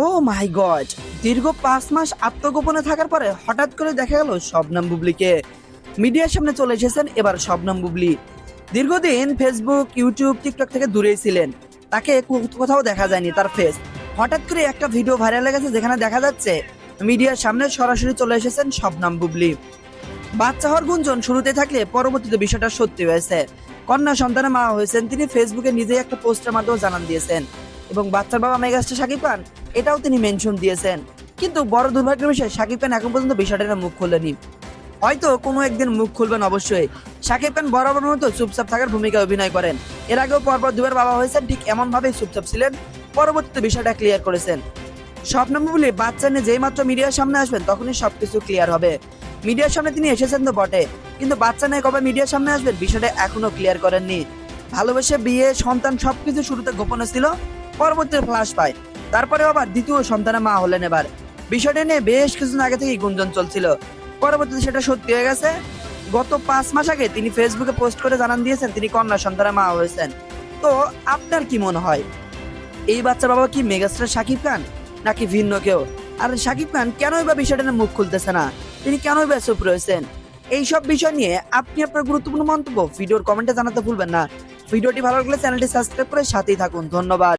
ও মাই god, দীর্ঘ 5 মাস আত্মগোপনে থাকার পরে হঠাৎ করে দেখা গেল শবনম বুবলিকে মিডিয়ার সামনে চলে এসেছেন। এবার শবনম বুবলি দীর্ঘদিন ফেসবুক, ইউটিউব, টিকটক থেকে দূরেই ছিলেন। তাকে কোথাও দেখা যায়নি তার ফেস। হঠাৎ করে একটা ভিডিও ভাইরাল হয়ে গেছে যেখানে দেখা যাচ্ছে মিডিয়ার সামনে সরাসরি চলে এসেছেন শবনম বুবলি। বাচ্চা হওয়ার গুঞ্জন শুরুতে থাকলে পরবর্তীতে বিষয়টা সত্যি হয়েছে। কন্যা সন্তানের মা হয়েছেন তিনি, ফেসবুকে নিজেই একটা পোস্টের মাধ্যমে জানান দিয়েছেন এবং বাচ্চার বাবা মেগাস্টার শাকিব খান এটাও তিনি মেনশন দিয়েছেন। কিন্তু বড় দুর্ভাগ্যের বিষয়, শাকিব খান এখন পর্যন্ত বিষয়টা নিয়ে মুখ খুলেনি। হয়তো কোনো একদিন মুখ খুলবেন অবশ্যই। শাকিব খান বরাবর মতো চুপচাপ থাকার ভূমিকা অভিনয় করেন। এর আগেও পরপর দুবার বাবা হয়েছেন, ঠিক এমন ভাবেই চুপচাপ ছিলেন। পরবর্তীতে বিষয়টা ক্লিয়ার করেছেন। স্বপ্নম বুবলি বাচ্চা নিয়ে যেই মাত্র মিডিয়ার সামনে আসবেন তখনই সবকিছু ক্লিয়ার হবে। মিডিয়ার সামনে তিনি এসেছেন তো বটে, কিন্তু বাচ্চা নিয়ে কবে মিডিয়ার সামনে আসবেন বিষয়টা এখনো ক্লিয়ার করেননি। ভালোবেসে বিয়ে, সন্তান সবকিছু শুরুতে গোপনে ছিল, পরবর্তীতে ফ্লাশ পায়। তারপরে আবার দ্বিতীয় সন্তানের মা হলেন। এবার বিষয়টা নিয়ে বেশ কিছুদিন আগে থেকেই গুঞ্জন চলছিল, পরবর্তীতে সেটা সত্যি হয়ে গেছে। গত 5 মাস আগে তিনি ফেসবুকে পোস্ট করে জানান দিয়েছেন তিনি কন্যা সন্তানের মা হয়েছেন। তো আপনার কি মনে হয়, এই বাচ্চার বাবা কি মেগাস্টার শাকিব খান নাকি ভিন্ন কেউ? আর শাকিব খান কেনই বা বিষয়টা নিয়ে মুখ খুলতেছে না, তিনি কেনই বা চুপ রয়েছেন? এইসব বিষয় নিয়ে আপনি আপনার গুরুত্বপূর্ণ মন্তব্য ভিডিওর কমেন্টে জানাতে ভুলবেন না। ভিডিওটি ভালো লাগলে চ্যানেলটি সাবস্ক্রাইব করে সাথেই থাকুন। ধন্যবাদ।